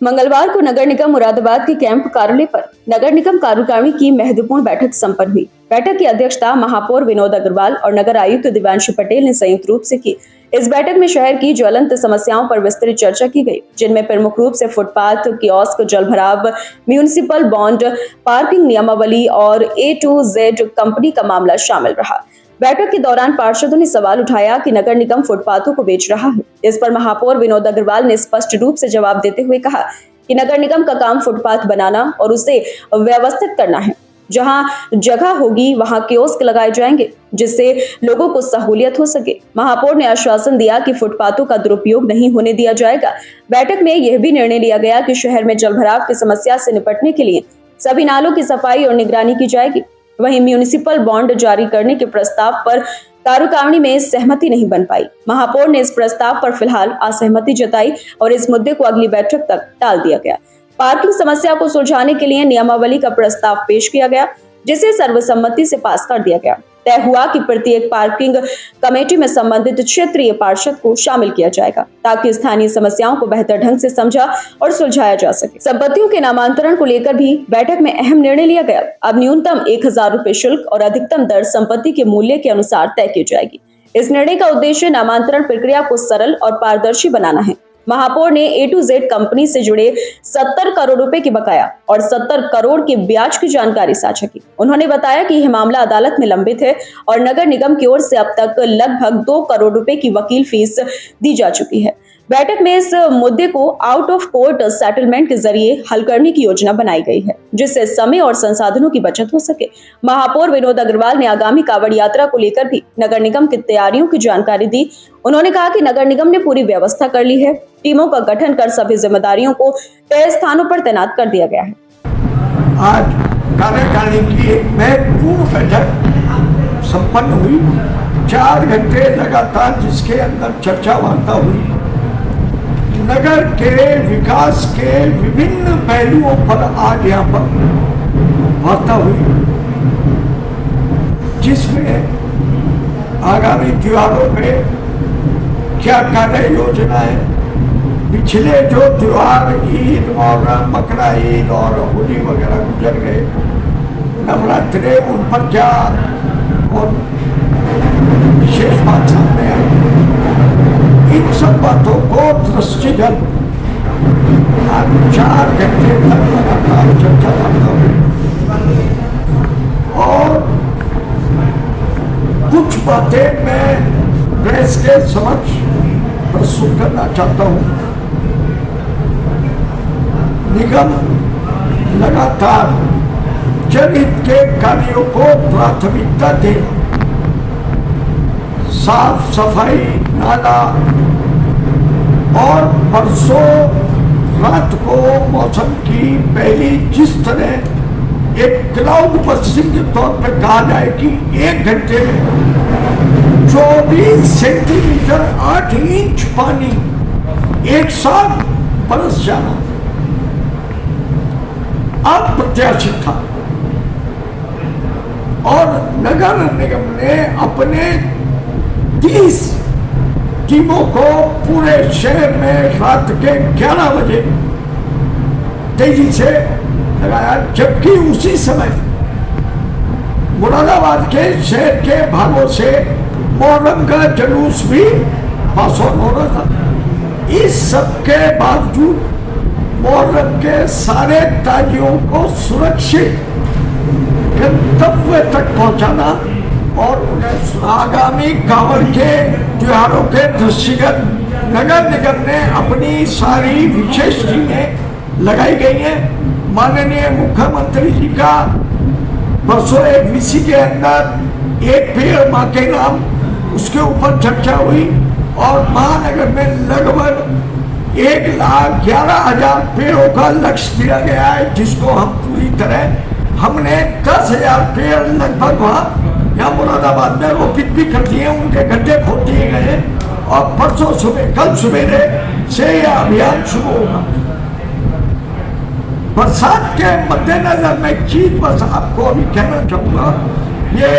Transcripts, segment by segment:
मंगलवार को नगर निगम मुरादाबाद के कैंप कार्यालय पर नगर निगम कार्यकारिणी की महत्वपूर्ण बैठक संपन्न हुई। बैठक की अध्यक्षता महापौर विनोद अग्रवाल और नगर आयुक्त दिव्यांशु पटेल ने संयुक्त रूप से की। इस बैठक में शहर की ज्वलंत समस्याओं पर विस्तृत चर्चा की गई, जिनमें प्रमुख रूप से फुटपाथ, कियोस्क, जलभराव, म्यूनिसिपल बॉन्ड, पार्किंग नियमावली और A to Z कंपनी का मामला शामिल रहा। बैठक के दौरान पार्षदों ने सवाल उठाया कि नगर निगम फुटपाथों को बेच रहा है। इस पर महापौर विनोद अग्रवाल ने स्पष्ट रूप से जवाब देते हुए कहा कि नगर निगम का काम फुटपाथ बनाना और उसे व्यवस्थित करना है। जहां जगह होगी वहां कियोस्क लगाए जाएंगे, जिससे लोगों को सहूलियत हो सके। महापौर ने आश्वासन दिया कि फुटपाथों का दुरुपयोग नहीं होने दिया जाएगा। बैठक में यह भी निर्णय लिया गया कि शहर में जलभराव की समस्या से निपटने के लिए सभी नालों की सफाई और निगरानी की जाएगी। वहीं म्यूनिसिपल बॉन्ड जारी करने के प्रस्ताव पर कार्यकारिणी में सहमति नहीं बन पाई। महापौर ने इस प्रस्ताव पर फिलहाल असहमति जताई और इस मुद्दे को अगली बैठक तक टाल दिया गया। पार्किंग समस्या को सुलझाने के लिए नियमावली का प्रस्ताव पेश किया गया, जिसे सर्वसम्मति से पास कर दिया गया। तय हुआ कि प्रत्येक पार्किंग कमेटी में संबंधित क्षेत्रीय पार्षद को शामिल किया जाएगा, ताकि स्थानीय समस्याओं को बेहतर ढंग से समझा और सुलझाया जा सके। संपत्तियों के नामांतरण को लेकर भी बैठक में अहम निर्णय लिया गया। अब न्यूनतम 1000 रुपए शुल्क और अधिकतम दर संपत्ति के मूल्य के अनुसार तय की जाएगी। इस निर्णय का उद्देश्य नामांतरण प्रक्रिया को सरल और पारदर्शी बनाना है। महापौर ने A to Z कंपनी से जुड़े 70 करोड़ रुपए की बकाया और 70 करोड़ के ब्याज की जानकारी साझा की। उन्होंने बताया कि यह मामला अदालत में लंबित है और नगर निगम की ओर से अब तक लगभग 2 करोड़ रुपए की वकील फीस दी जा चुकी है। बैठक में इस मुद्दे को आउट ऑफ कोर्ट सेटलमेंट के जरिए हल करने की योजना बनाई गई है, जिससे समय और संसाधनों की बचत हो सके। महापौर विनोद अग्रवाल ने आगामी कांवड़ यात्रा को लेकर भी नगर निगम की तैयारियों की जानकारी दी। उन्होंने कहा कि नगर निगम ने पूरी व्यवस्था कर ली है। टीमों का गठन कर सभी जिम्मेदारियों को तय स्थानों पर तैनात कर दिया गया है। आज कार्यकारिणी की एक महत्वपूर्ण बैठक संपन्न हुई। 4 घंटे लगातार जिसके अंदर चर्चा वार्ता हुई। नगर के विकास के विभिन्न पहलुओं पर आज यहाँ पर वार्ता हुई, जिसमें आगामी त्योहारों में क्या कार्य योजना है। पिछले जो त्योहार ईद, मुहर्रम, बकरा ईद और होली वगैरह गुजर गए, नवरात्रे, उन पर क्या और विशेष बात सामने आई। इन सब बातों को दृष्टिगत आज 4 घंटे तक लगातार चर्चा वार्ता हुई और कुछ बातें मैं प्रेस के समक्ष प्रस्तुत करना चाहता हूं। निगम लगातार जनहित के कार्यों को प्राथमिकता दे साफ सफाई, नाला और परसों रात को मौसम की पहली जिस तरह एक क्लाउड बस्टिंग के तौर पर कहा जाए कि 1 घंटे में 24 सेंटीमीटर 8 इंच पानी एक साथ बरस जाना अप्रत्याशित था और नगर निगम ने अपने 30 टीमों को पूरे शहर में रात के 11 बजे तेजी से लगाया, जबकि उसी समय मुरादाबाद के शहर के भागों से मुहर्रम का जुलूस भी पास ऑन हो रहा था। इस सब के बावजूद मुहर्रम के सारे ताजियों को सुरक्षित गंतव्य तक पहुंचाना और उन्हें आगामी कांवड़ के त्योहारों के दृष्टिगत नगर निगम ने अपनी सारी विशेष टीमें लगाई गई हैं। माननीय मुख्यमंत्री जी का परसों एक VC के अंदर एक पेड़ मां के नाम, उसके ऊपर चर्चा हुई और महानगर में लगभग 1,11,000 पेड़ों का लक्ष्य दिया गया है, जिसको हम पूरी तरह हमने 10,000 पेड़ लगभग वहाँ यहाँ मुरादाबाद में रोपित भी कर दिए, उनके गड्ढे खोद दिए गए और परसों सुबह, कल सवेरे से यह अभियान शुरू होगा। बरसात के मद्देनजर मैं चीज बस आपको अभी कहना चाहूँगा, ये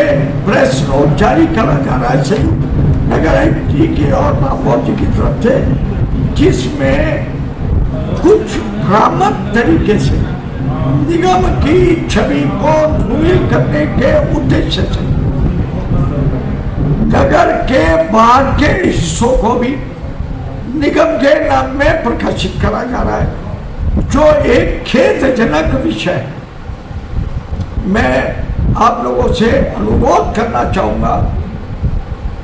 प्रेस नोट जारी करा जा रहा है संयुक्त नगर आयुक्त जी की और महापौर जी की तरफ से, जिसमें कुछ भ्रामक तरीके से निगम की छवि को धूमिल करने के उद्देश्य से नगर के बाहर के हिस्सों को भी निगम के नाम में प्रकाशित करा जा रहा है, जो एक खेदजनक विषय है। मैं आप लोगों से अनुरोध करना चाहूंगा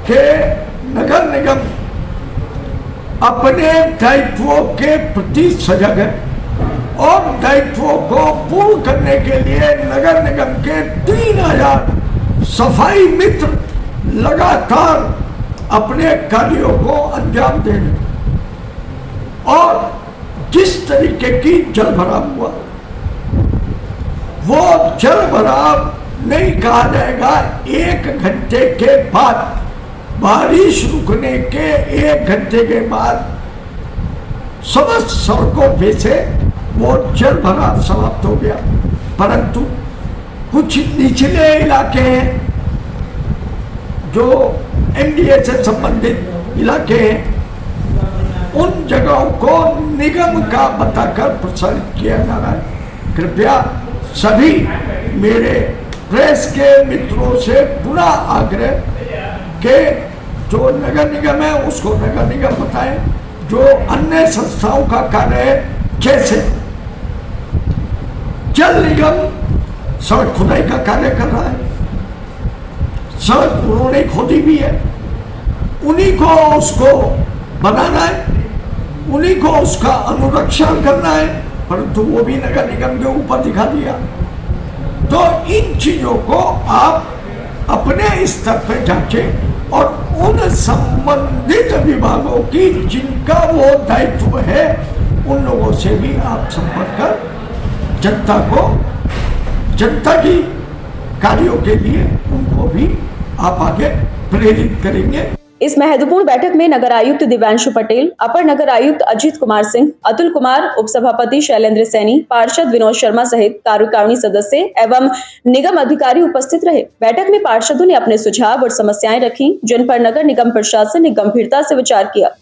कि नगर निगम अपने दायित्वों के प्रति सजग है और दायित्वों को पूर्ण करने के लिए नगर निगम के 3000 सफाई मित्र लगातार अपने कार्यों को अंजाम दे रहे और जिस तरीके की जल भराव हुआ, वो जल भराव नहीं कहा जाएगा। 1 घंटे के बाद, बारिश रुकने के 1 घंटे के बाद समस्त सड़कों पे से वो जल भराव समाप्त हो गया। परंतु कुछ निचले इलाके हैं, जो एनडीए से संबंधित इलाके हैं, उन जगहों को निगम का बताकर प्रसारित किया जा रहा है। कृपया सभी मेरे प्रेस के मित्रों से पुनः आग्रह के जो नगर निगम है उसको नगर निगम बताएं, जो अन्य संस्थाओं का कार्य है, जैसे जल निगम सड़क खुदाई का कार्य कर रहा है, सड़क उन्होंने खोदी भी है, उन्हीं को उसको बनाना है, उन्हीं को उसका अनुरक्षण करना है, परंतु वो भी नगर निगम के ऊपर दिखा दिया। तो इन चीजों को आप अपने स्तर पर जांचें और उन संबंधित विभागों की जिनका वो दायित्व है, उन लोगों से भी आप संपर्क कर जनता की कार्यों के लिए उनको भी आप आगे प्रेरित करेंगे। इस महत्वपूर्ण बैठक में नगर आयुक्त दिव्यांशु पटेल, अपर नगर आयुक्त अजीत कुमार सिंह, अतुल कुमार, उपसभापति शैलेंद्र सैनी, पार्षद विनोद शर्मा सहित कार्यकारिणी सदस्य एवं निगम अधिकारी उपस्थित रहे। बैठक में पार्षदों ने अपने सुझाव और समस्याएं रखी, जिन पर नगर निगम प्रशासन ने गंभीरता से विचार किया।